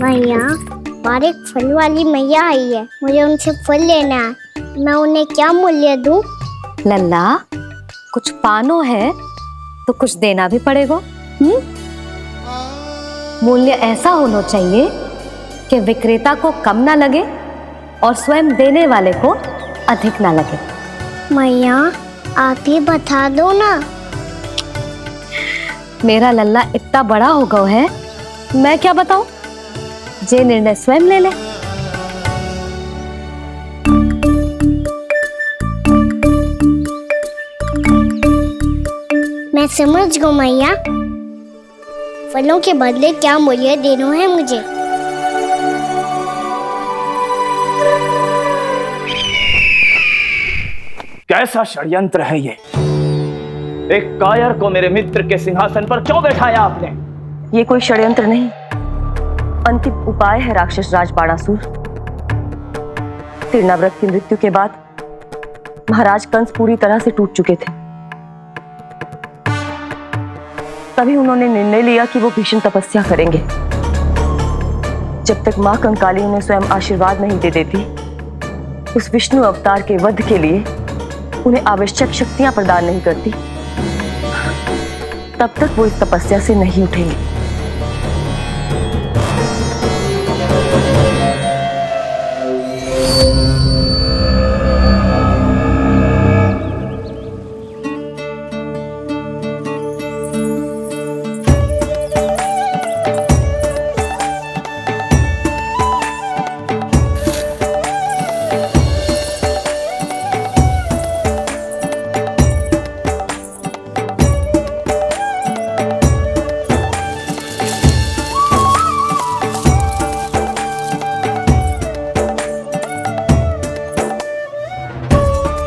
मैया, बाहर एक फल वाली मैया आई है, मुझे उनसे फल लेना है। मैं उन्हें क्या मूल्य दूं? लल्ला, कुछ पानो है तो कुछ देना भी पड़ेगा। मूल्य ऐसा होना चाहिए कि विक्रेता को कम ना लगे और स्वयं देने वाले को अधिक ना लगे। मैया, आप ही बता दो ना। मेरा लल्ला इतना बड़ा हो गया है, मैं क्या बताऊं? जे निर्णय स्वयं ले ले। मैं समझ गई मैया, फलों के बदले क्या मूल्य देना है मुझे। कैसा षड्यंत्र है ये? एक कायर को मेरे मित्र के सिंहासन पर क्यों बैठाया आपने? ये कोई षड्यंत्र नहीं, अंतिम उपाय है राक्षस राज बाणासुर। तीर्णाव्रत की मृत्यु के बाद महाराज कंस पूरी तरह से टूट चुके थे। तभी उन्होंने निर्णय लिया कि वो भीषण तपस्या करेंगे। जब तक मां कंकाली उन्हें स्वयं आशीर्वाद नहीं दे देती, उस विष्णु अवतार के वध के लिए उन्हें आवश्यक शक्तियां प्रदान नहीं करती, तब तक वो इस तपस्या से नहीं उठेंगे।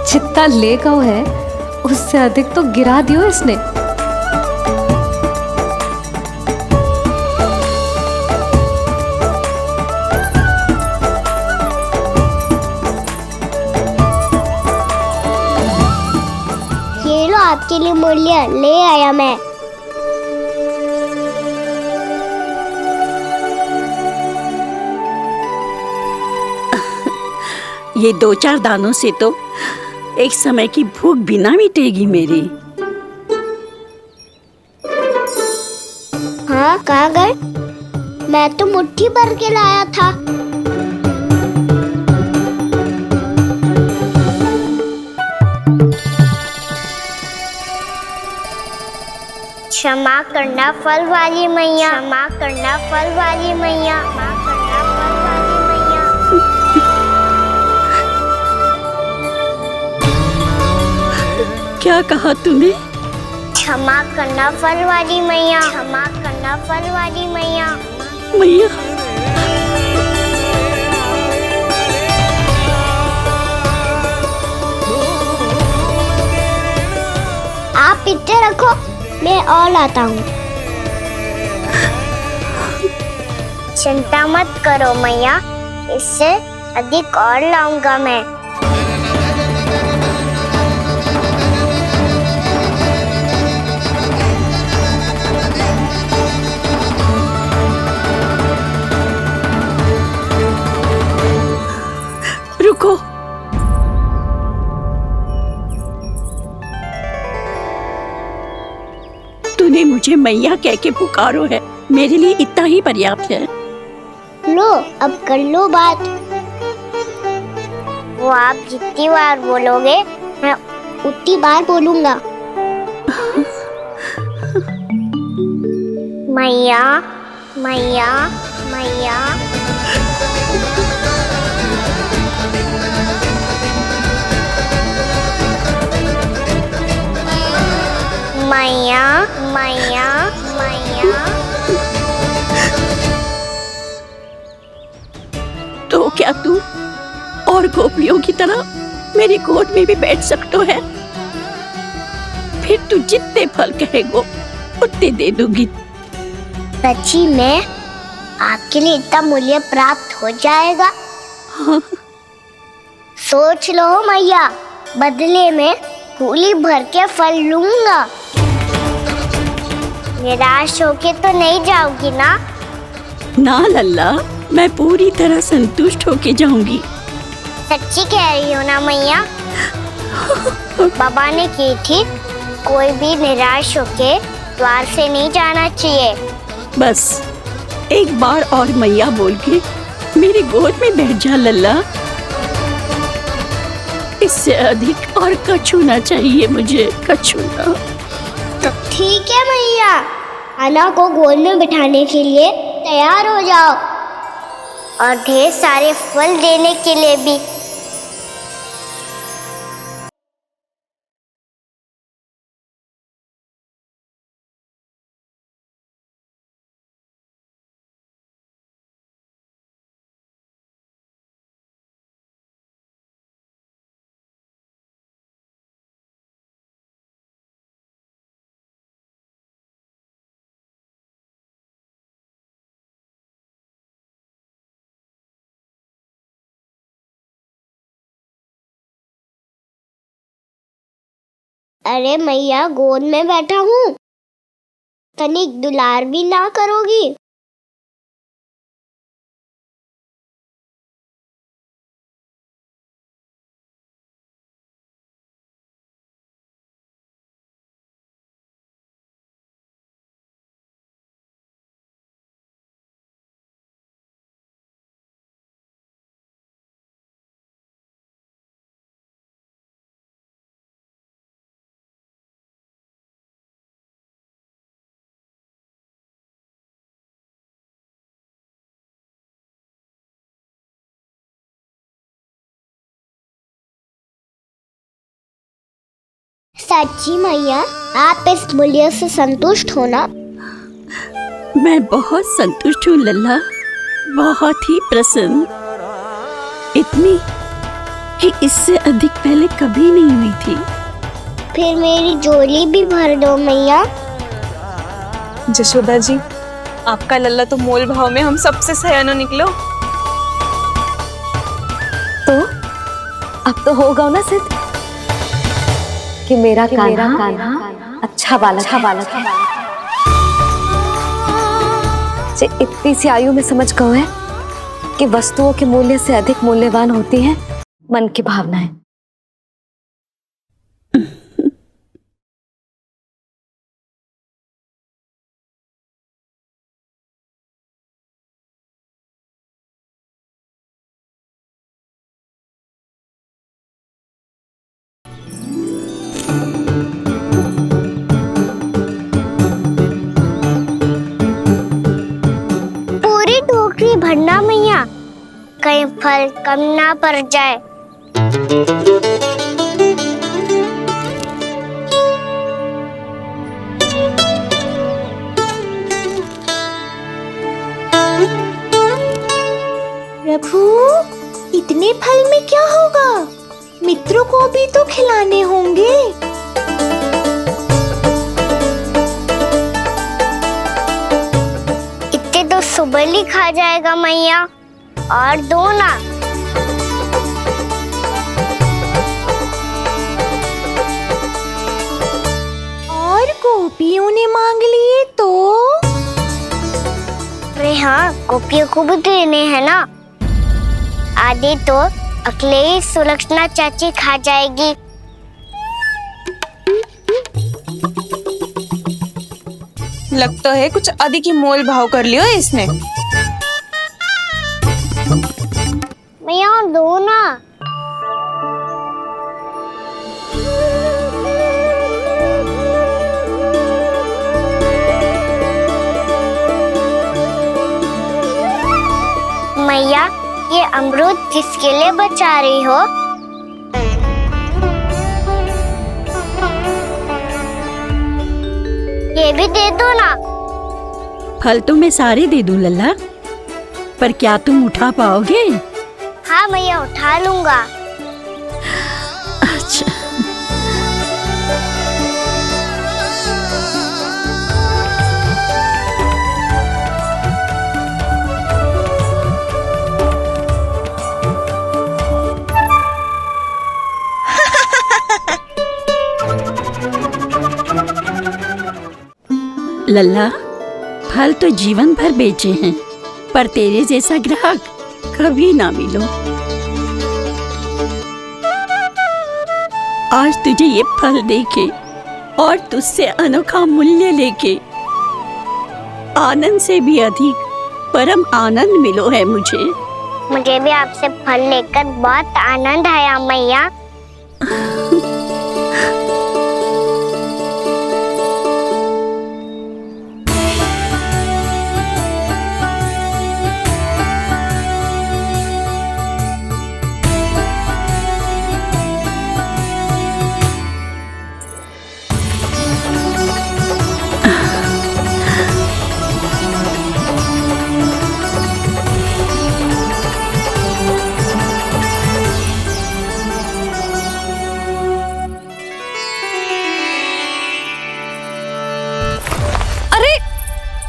जितना ले गओ है उससे अधिक तो गिरा दियो इसने। ये लो आपके लिए मूल्य ले आया मैं। ये 2-4 दानों से तो एक समय की भूख भी ना मिटेगी मेरी। हाँ, कहाँ गए? मैं तो मुट्ठी भर के लाया था। क्षमा करना फल वाली मैया, क्षमा करना फल वाली मैया, क्षमा करना फल वाली मैया। क्या कहा तूने? क्षमा करना फल वाली मैया, क्षमा करना फल वाली मैया। मैया, आप इतने रखो, मैं और लाता हूँ। चिंता मत करो मैया, इससे अधिक और लाऊंगा मैं। रुको। तूने मुझे मैया कह के पुकारो है, मेरे लिए इतना ही पर्याप्त है। लो, अब कर लो बात। वो आप जितनी बार बोलोगे, मैं उतनी बार बोलूंगा। मैया, मैया, मैया। मैया, मैया, मैया। तो क्या तू और गोपियों की तरह मेरी गोद में भी बैठ सकते है? फिर तू जितने फल कहेगो उतने दे दूंगी। सच्ची में आपके लिए इतना मूल्य प्राप्त हो जाएगा? हाँ। सोच लो मैया, बदले में झोली भर के फल लूंगा। निराश होके तो नहीं जाओगी ना? ना लल्ला, मैं पूरी तरह संतुष्ट होके जाऊंगी। सच्ची कह रही हो ना मैया? बाबा ने की थी, कोई भी निराश होके द्वार से नहीं जाना चाहिए। बस एक बार और मैया बोल के मेरी गोद में बैठ जा लल्ला। इससे अधिक और कछु ना चाहिए मुझे, कछु ना। तो ठीक है मैया, अन्ना को गोद में बिठाने के लिए तैयार हो जाओ और ढेर सारे फल देने के लिए भी। अरे मैया, गोद में बैठा हूँ, तनिक दुलार भी ना करोगी? सच्ची मैया, आप इस मूल्य से संतुष्ट हो ना? मैं बहुत संतुष्ट हूँ लल्ला, बहुत ही प्रसन्न। इतनी कि इससे अधिक पहले कभी नहीं हुई थी। फिर मेरी झोली भी भर दो मैया। जशोदा जी, आपका लल्ला तो मोल भाव में हम सबसे सयाना निकलो। तो अब तो होगा ना सिद्ध कि मेरा कान्हा अच्छा बालक है। जे इतनी सी आयु में समझ गए है कि वस्तुओं के मूल्य से अधिक मूल्यवान होती हैं मन की भावनाएं। पूरी टोकरी भरना मैया, कहीं फल कम ना पड़ जाए। प्रभु, इतने फल में क्या होगा? मित्रों को भी तो खिलाने होंगे। इतने तो सुबह ही खा जाएगा मैया, और दो ना। और गोपियों ने मांग लिए तो? अरे हाँ, गोपियों को भी देने हैं ना। आधे तो अकेले ही सुलक्षणा चाची खा जाएगी। लगता है कुछ अधिक ही मोल भाव कर लियो इसने। मैया और दो ना। मैया, ये अमरूद किसके लिए बचा रही हो? ये भी दे दो ना। फल तो मैं सारे दे दूं लल्ला, पर क्या तुम उठा पाओगे? हाँ मैया, उठा लूंगा। अच्छा। लल्ला, फल तो जीवन भर बेचे हैं, पर तेरे जैसा ग्राहक कभी ना मिलो। आज तुझे ये फल देके और तुझसे अनोखा मूल्य लेके आनंद से भी अधिक परम आनंद मिलो है मुझे। मुझे भी आपसे फल लेकर बहुत आनंद आया मैया।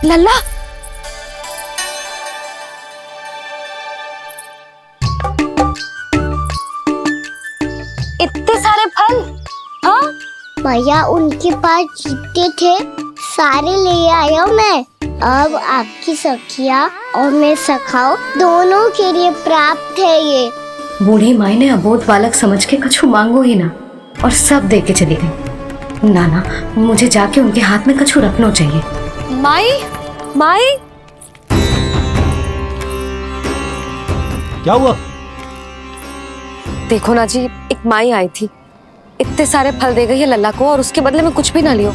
लल्ला, इतने सारे फल? हाँ भैया उनके पास जितने थे सारे ले आया मैं। अब आपकी सखिया और मैं सखाओ दोनों के लिए प्राप्त है ये। बूढ़ी माई ने अबोध बालक समझ के कछु मांगो ही ना और सब दे के चली गई। नाना, मुझे जाके उनके हाथ में कछु रखना चाहिए। माई, माई, क्या हुआ? देखो ना जी, एक माई आई थी, इतने सारे फल दे गई है लल्ला को और उसके बदले में कुछ भी ना लियो।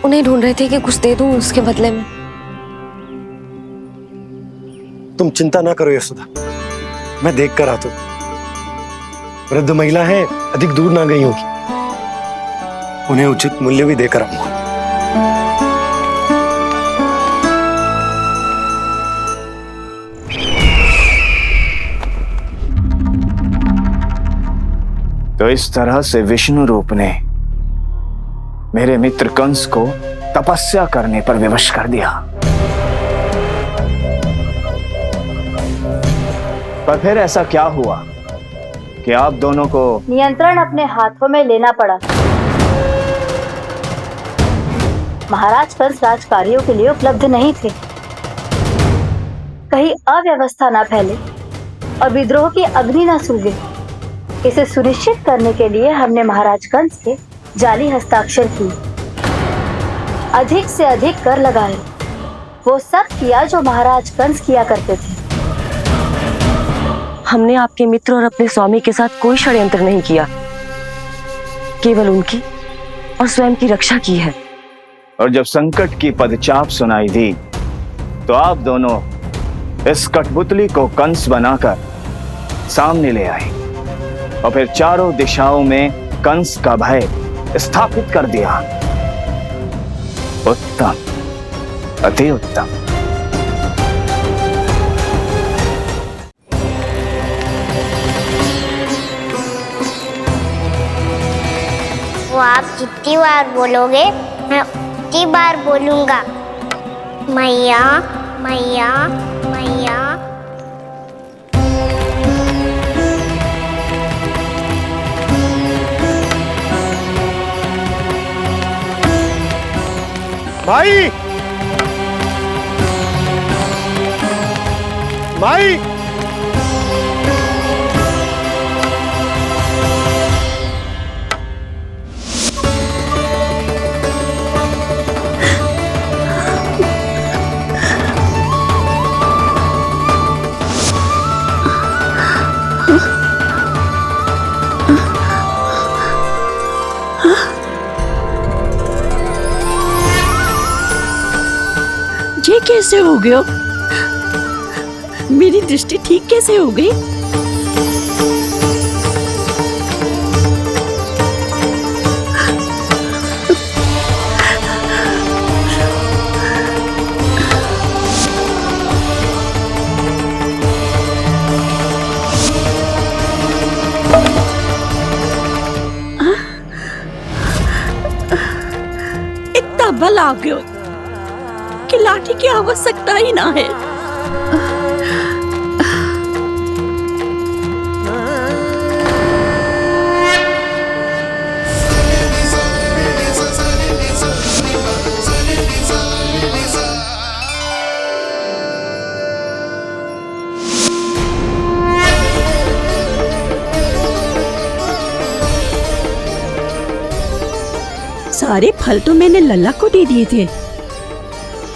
उन्हें ढूंढ रहे थे कि कुछ दे दूं उसके बदले में। तुम चिंता ना करो यशोदा, मैं देख कर आता हूं। वृद्ध महिला है, अधिक दूर ना गई होगी, उन्हें उचित मूल्य भी देकर आऊंगा। तो इस तरह से विष्णु रूप ने मेरे मित्र कंस को तपस्या करने पर विवश कर दिया। पर फिर ऐसा क्या हुआ कि आप दोनों को नियंत्रण अपने हाथों में लेना पड़ा। महाराज कंस राजकार्यों के लिए उपलब्ध नहीं थे। कहीं अव्यवस्था न फैले और विद्रोह की अग्नि न सूझे, इसे सुनिश्चित करने के लिए हमने महाराज कंस के जाली हस्ताक्षर किए, अधिक से अधिक कर लगाए। वो सब किया जो महाराज कंस किया करते थे। हमने आपके मित्र और अपने स्वामी के साथ कोई षड्यंत्र नहीं किया, केवल उनकी और स्वयं की रक्षा की है। और जब संकट की पदचाप सुनाई दी तो आप दोनों इस कठपुतली को कंस बनाकर सामने ले आए और फिर चारों दिशाओं में कंस का भय स्थापित कर दिया। उत्तम, अति उत्तम। वो आप जितनी बार बोलोगे मैं उतनी बार बोलूंगा। मैया मैया मैया। माई, माई, ये कैसे हो गया? मेरी दृष्टि ठीक कैसे हो गई? इतना बल आ गया कि लाठी की आवश्यकता ही ना है। सारे फल तो मैंने लल्ला को दे दिए थे,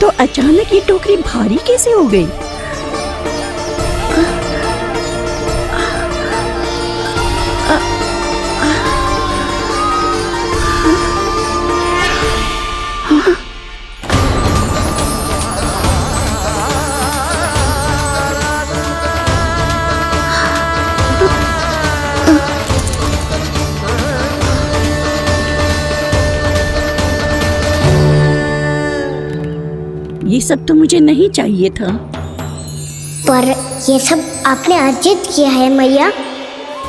तो अचानक ये टोकरी भारी कैसे हो गई? ये सब तो मुझे नहीं चाहिए था। पर ये सब आपने अर्जित किया है मैया।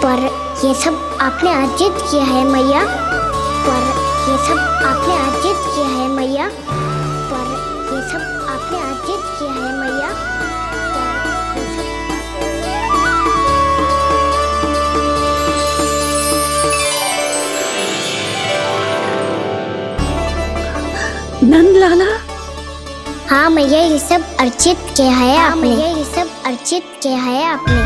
पर ये सब आपने अर्जित किया है मैया। पर ये सब आपने अर्जित किया है मैया। पर ये सब आपने अर्जित किया है मैया। नंद लाला, हाँ मैया, ये सब अर्जित किया है आपने। ये सब अर्जित किया है आपने।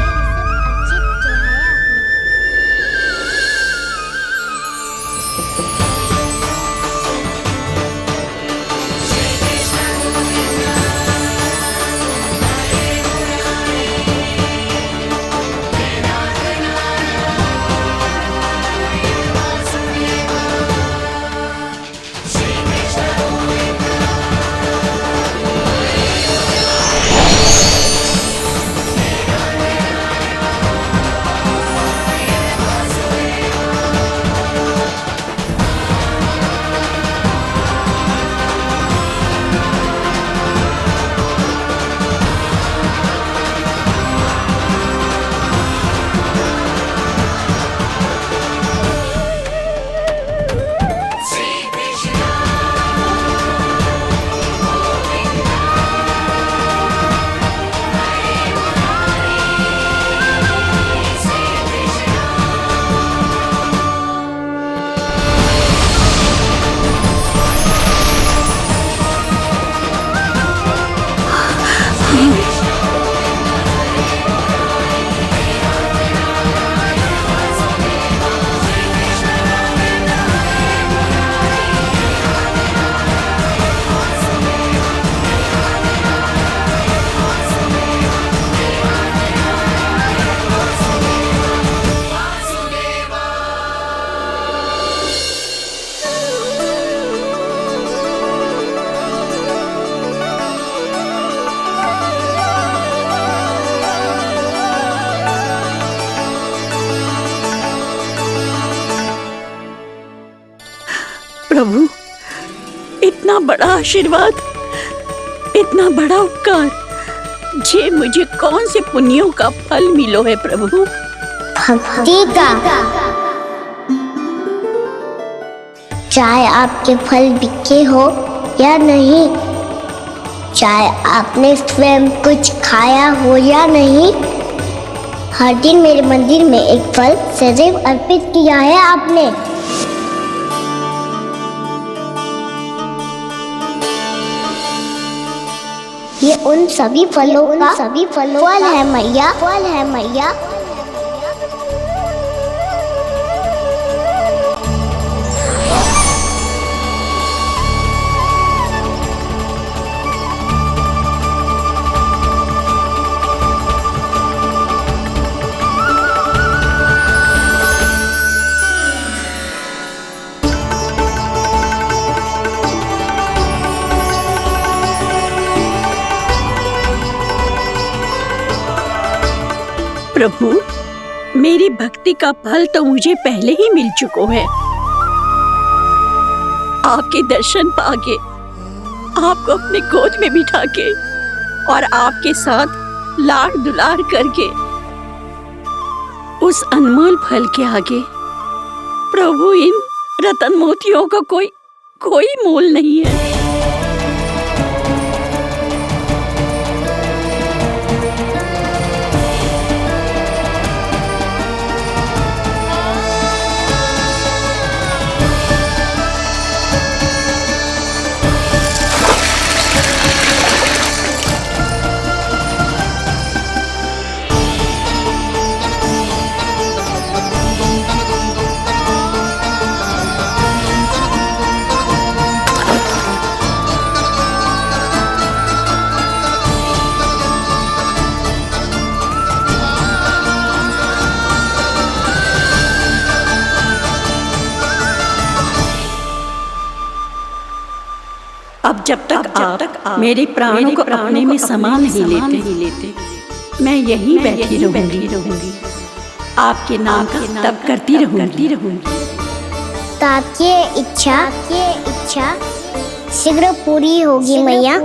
प्रभु, इतना बड़ा आशीर्वाद, इतना बड़ा उपकार, जे मुझे कौन से पुण्यों का फल मिलो है प्रभु? भक्ति का। चाहे आपके फल बिके हो या नहीं, चाहे आपने स्वयं कुछ खाया हो या नहीं, हर दिन मेरे मंदिर में एक फल सदैव अर्पित किया है आपने। ये उन सभी फलों का फल है मैया। फल है मैया। प्रभु, मेरी भक्ति का फल तो मुझे पहले ही मिल चुका है। आपके दर्शन पाके, आपको अपने गोद में बिठा के और आपके साथ लाड़ दुलार करके, उस अनमोल फल के आगे प्रभु इन रतन मोतियों का कोई मोल नहीं है। जब तक आप मेरे प्राणों को अपने में समा नहीं लेते मैं यहीं बैठी रहूंगी आपके नाम का तब करती रहूंगी ताकि इच्छा शीघ्र पूरी होगी मैया।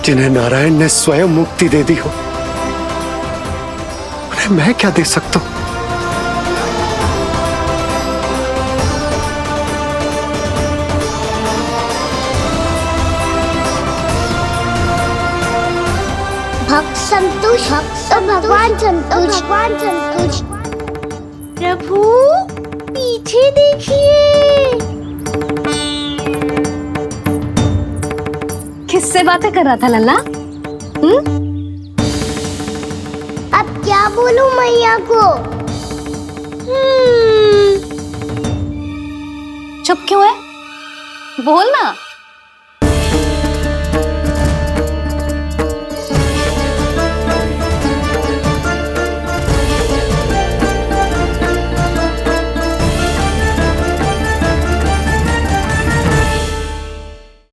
जिन्हें नारायण ने स्वयं मुक्ति दे दी हो, उन्हें मैं क्या दे सकता हूं? भक्त संतोष तो भगवान संतोष। प्रभु पीछे देखिए। किससे बातें कर रहा था लल्ला? अब क्या बोलूं मैया को? चुप क्यों है? बोल ना।